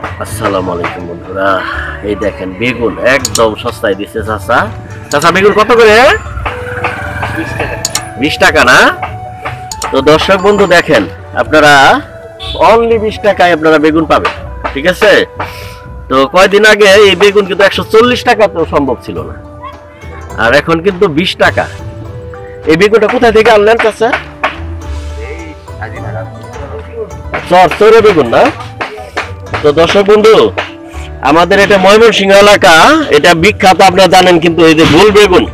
আসসালামু আলাইকুম বন্ধুরা, এই দেখেন বেগুন একদম সস্তায় দিচ্ছে চাচা। চাচা বেগুন কত করে? 20 টাকা না? তো দর্শক বন্ধু দেখেন, আপনারা অনলি 20 টাকায় আপনারা বেগুন পাবেন, ঠিক আছে? তো কয়দিন আগে এই বেগুন কিন্তু 140 টাকাতেও সম্ভব ছিল না, আর এখন কিন্তু 20 টাকা। এই বেগুনটা কোথা থেকে আনলেন চাচা? চরে বেগুন না? তো দর্শক বন্ধু, আমাদের এটা ময়মনসিংহ এলাকা, এটা বিখ্যাত আপনারা জানেন, কিন্তু এই যে গোল বেগুন,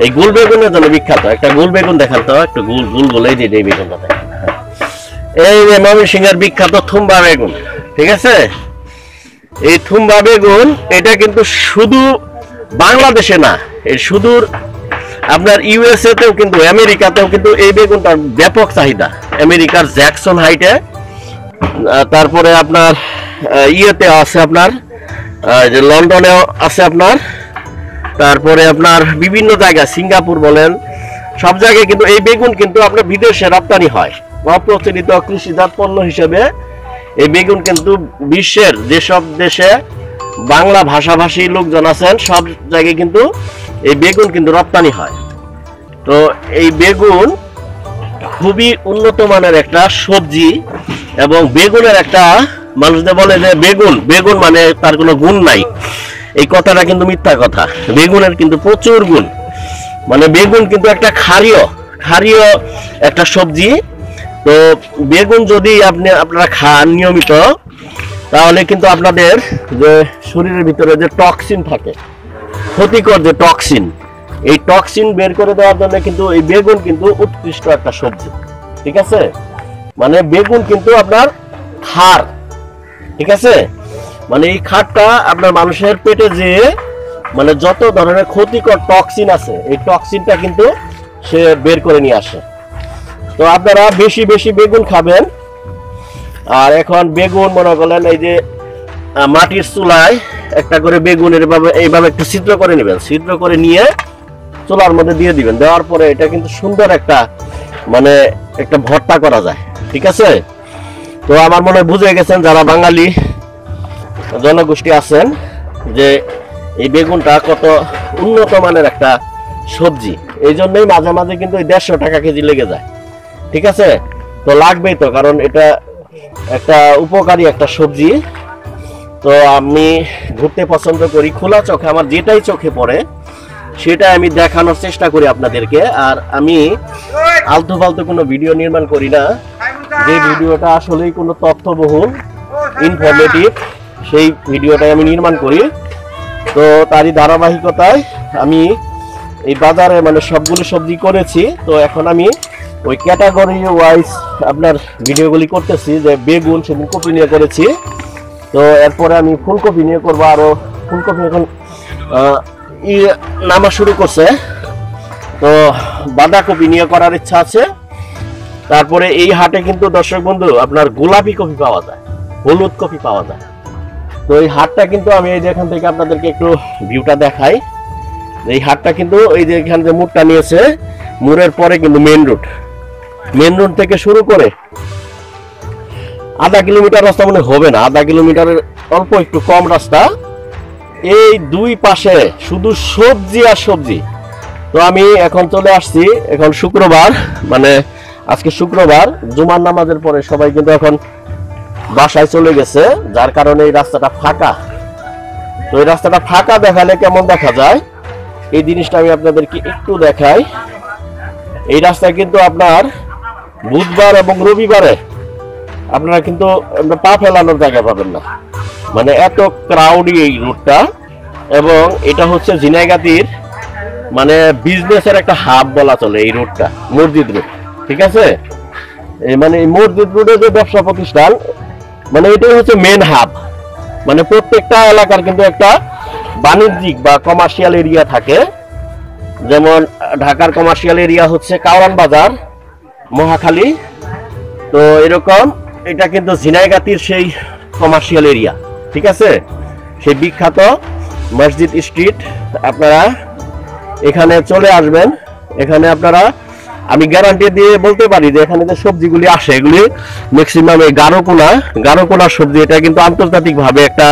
এই গোল বেগুনের জন্য বিখ্যাত। একটা গোল বেগুন দেখান তো, একটু গোল গোল গোল, এই যে এই বেগুনটা দেখেন, এই যে ময়মনসিংহের বিখ্যাত থুম্বা বেগুন, ঠিক আছে? এই থুম্বা বেগুন এটা কিন্তু শুধু বাংলাদেশে না, এই সুদূর আপনার ইউএসএ তেও কিন্তু, আমেরিকাতেও কিন্তু এই বেগুনটার ব্যাপক চাহিদা। আমেরিকার জ্যাকসন হাইটে, তারপরে আপনার ইয়েতে আছে, আপনার যে লন্ডনেও আছে আপনার, তারপরে আপনার বিভিন্ন জায়গায়, সিঙ্গাপুর বলেন, সব জায়গায় কিন্তু এই বেগুন কিন্তু আপনার বিদেশে রপ্তানি হয়। অপ্রচলিত কৃষিজাত পণ্য হিসেবে এই বেগুন কিন্তু বিশ্বের যেসব দেশে বাংলা ভাষাভাষী লোকজন আছেন, সব জায়গায় কিন্তু এই বেগুন কিন্তু রপ্তানি হয়। তো এই বেগুন খুবই উন্নত মানের একটা সবজি, এবং বেগুনের একটা, মানুষদের বলে যে বেগুন বেগুন মানে তার কোনো গুণ নাই, এই কথাটা কিন্তু মিথ্যা কথা। বেগুনের কিন্তু প্রচুর গুণ। মানে বেগুন কিন্তু একটা ক্ষারীয় একটা সবজি। তো বেগুন যদি আপনারা খান নিয়মিত, তাহলে কিন্তু আপনাদের যে শরীরের ভিতরে যে টক্সিন থাকে, ক্ষতিকর যে টক্সিন, এই টক্সিন বের করে দেওয়ার জন্য কিন্তু এই বেগুন কিন্তু উৎকৃষ্ট একটা সবজি, ঠিক আছে? মানে বেগুন কিন্তু আপনার ক্ষার, ঠিক আছে? মানে এই ক্ষারটা আপনার মানুষের পেটে যে মানে যত ধরনের ক্ষতিকর টক্সিন আছে, এই টক্সিনটা কিন্তু সে বের করে নিয়ে আসে। তো আপনারা বেশি বেশি বেগুন খাবেন। আর এখন বেগুন মনে করলেন, এই যে মাটির চুলায় একটা করে বেগুনের এইভাবে একটু ছিদ্র করে নেবেন, ছিদ্র করে নিয়ে চুলার মধ্যে দিয়ে দিবেন। দেওয়ার পরে এটা কিন্তু সুন্দর একটা মানে একটা ভর্তা করা যায়, ঠিক আছে? তো আমার মনে হয় বুঝে গেছেন যারা বাঙালি জনগোষ্ঠী আছেন, যে এই বেগুনটা কত উন্নত মানের একটা সবজি। এই জন্যই মাঝে মাঝে কিন্তু 150 টাকা কেজি লেগে যায়, ঠিক আছে? তো লাগবেই তো, কারণ এটা একটা উপকারী একটা সবজি। তো আমি ঘুরতে পছন্দ করি, খোলা চোখে আমার যেটাই চোখে পড়ে সেটা আমি দেখানোর চেষ্টা করি আপনাদেরকে। আর আমি আলতু ফালতু কোনো ভিডিও নির্মাণ করি না, যে ভিডিওটা আসলেই কোনো তথ্যবহুল, ইনফরমেটিভ, সেই ভিডিওটাই আমি নির্মাণ করি। তো তারই ধারাবাহিকতায় আমি এই বাজারে মানে সবগুলো সবজি করেছি। তো এখন আমি ওই ক্যাটাগরি ওয়াইজ আপনার ভিডিওগুলি করতেছি। যে বেগুন সেদিন কপি নিয়ে করেছি, তো এরপরে আমি ফুলকপি নিয়ে করবো। আরও ফুলকপি এখন নামা শুরু করছে, তো বাঁধাকপি নিয়ে করার ইচ্ছা আছে। তারপরে এই হাটে কিন্তু দর্শক বন্ধু আপনার গোলাপি কপি পাওয়া যায়, হলুদ কপি পাওয়া যায়। তো এই হাটটা কিন্তু আমি এই যে এখান থেকে আপনাদেরকে একটু ভিউটা দেখাই। এই হাটটা কিন্তু এই যে এখান থেকে মুড়টা নিয়েছে, মুড়ের পরে কিন্তু মেন রোড থেকে শুরু করে আধা কিলোমিটার রাস্তা মনে হবে না, আধা কিলোমিটারের অল্প একটু কম রাস্তা। এই দুই পাশে শুধু সবজি আর সবজি। তো আমি এখন চলে আসছি, এখন শুক্রবার, মানে আজকে শুক্রবার, জুমার নামাজের পরে সবাই কিন্তু এখন বাসায় চলে গেছে, যার কারণে এই রাস্তাটা ফাঁকা। তো এই রাস্তাটা ফাঁকা দেখালে কেমন দেখা যায়, এই জিনিসটা আমি আপনাদেরকে একটু দেখাই। এই রাস্তায় কিন্তু আপনার বুধবার এবং রবিবারে আপনারা কিন্তু পা ফেলানোর জায়গা পাবেন না, মানে এত ক্রাউডি এই রুটটা। এবং এটা হচ্ছে ঝিনাইগাতির মানে বিজনেসের একটা হাব বলা চলে এই রুটটা, মসজিদ রুট, ঠিক আছে? মানে এই মসজিদ রুটে যে ব্যবসা প্রতিষ্ঠান, মানে এটাই হচ্ছে মেন হাব। মানে প্রত্যেকটা এলাকার কিন্তু একটা বাণিজ্যিক বা কমার্শিয়াল এরিয়া থাকে। যেমন ঢাকার কমার্শিয়াল এরিয়া হচ্ছে কাওরান বাজার, মহাখালী। তো এরকম এটা কিন্তু ঝিনাইগাতির সেই কমার্শিয়াল এরিয়া, ঠিক আছে? সেই বিখ্যাত মসজিদ স্ট্রিট। আপনারা এখানে চলে আসবেন, এখানে আপনারা আমি গ্যারান্টি দিয়ে বলতে পারি যে এখানে যে সবজিগুলি আসে এগুলি ম্যাক্সিমাম এই গারোকোনা সবজি, এটা কিন্তু আন্তর্জাতিকভাবে একটা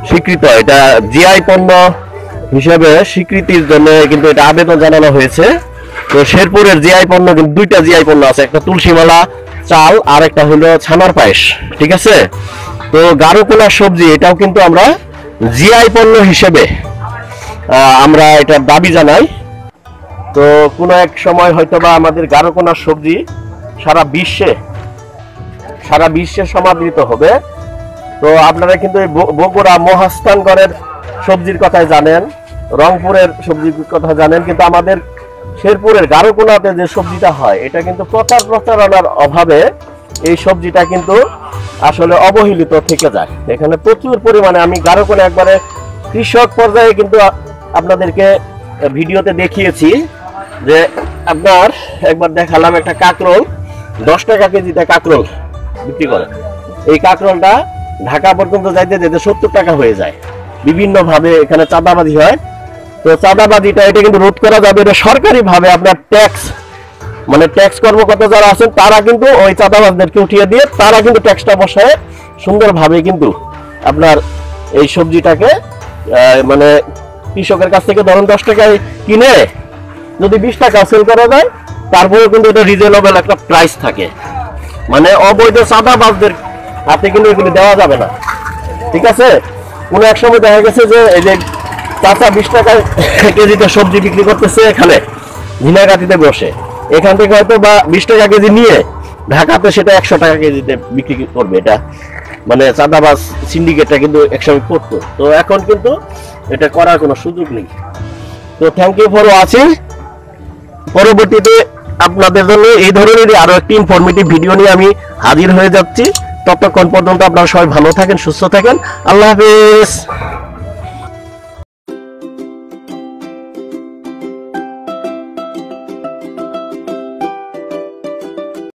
স্বীকৃত, এটা জিআই পণ্য হিসেবে স্বীকৃতির জন্য কিন্তু এটা আবেদন জানানো হয়েছে। তো শেরপুরের জিআই পণ্য কিন্তু দুইটা জিআই পণ্য আছে, একটা তুলসীমালা চাল আর একটা হলো ছানার পায়েস, ঠিক আছে। তো গারোকোনা সবজি এটাও কিন্তু আমরা জিআই পণ্য হিসেবে আমরা এটার দাবি জানাই। তো কোনো এক সময় হয়তোবা আমাদের গারোকোনা সবজি সারা বিশ্বে সমাদৃত হবে। তো আপনারা কিন্তু এই বগুড়া মহাস্থানগড়ের সবজির কথা জানেন, রংপুরের সবজির কথা জানেন, কিন্তু আমাদের শেরপুরের গারোকোনাতে যে সবজিটা হয় এটা কিন্তু প্রচারণার অভাবে এই সবজিটা কিন্তু আসলে অবহেলিত থেকে যায়। এখানে প্রচুর পরিমাণে আমি গারোকোনা একবারে কৃষক পর্যায়ে কিন্তু আপনাদেরকে ভিডিওতে দেখিয়েছি যে আপনার একবার দেখালাম একটা কাঁকরোল 10 টাকা কেজিতে কাঁকরোল বিক্রি করে। এই কাঁকরোলটা ঢাকা পর্যন্ত যাইতে যেতে 70 টাকা হয়ে যায়। বিভিন্ন ভাবে এখানে চাঁদাবাজি হয়। তো চাঁদাবাজিটা এটা কিন্তু রোধ করা যাবে, এটা সরকারি ভাবে আপনার ট্যাক্স কর্মকর্তা যারা আছেন তারা কিন্তু ওই চাঁদাবাজদেরকে উঠিয়ে দিয়ে তারা কিন্তু ট্যাক্সটা বসায় সুন্দরভাবে কিন্তু আপনার এই সবজিটাকে মানে কৃষকের কাছ থেকে ধরুন 10 টাকায় কিনে যদি 20 টাকা সেল করা যায় তারপরে কিন্তু এটা রিজনেবল একটা প্রাইস থাকে। মানে অবৈধ চাঁদাবাজদের হাতে কিন্তু এগুলি দেওয়া যাবে না, ঠিক আছে। কোনো এক সময় দেখা গেছে যে এই যে চাচা 20 টাকায় কেজিতে সবজি বিক্রি করতেছে এখানে ঝিনাগাতিতে বসে, এখান থেকে হয়তো বা 20 টাকা কেজি নিয়ে ঢাকাতে সেটা 100 টাকা কেজিতে বিক্রি করবে। এটা মানে চাঁদাবাজ সিন্ডিকেটটা কিন্তু একসময় করতো, তো এখন কিন্তু এটা করার কোনো সুযোগ নেই। তো থ্যাংক ইউ ফর ওয়াচিং। পরবর্তীতে আপনাদের জন্য এই ধরনের আরো একটি ইনফরমেটিভ ভিডিও নিয়ে আমি হাজির হয়ে যাচ্ছি। ততক্ষণ পর্যন্ত আপনারা সবাই ভালো থাকেন, সুস্থ থাকেন। আল্লাহ হাফেজ।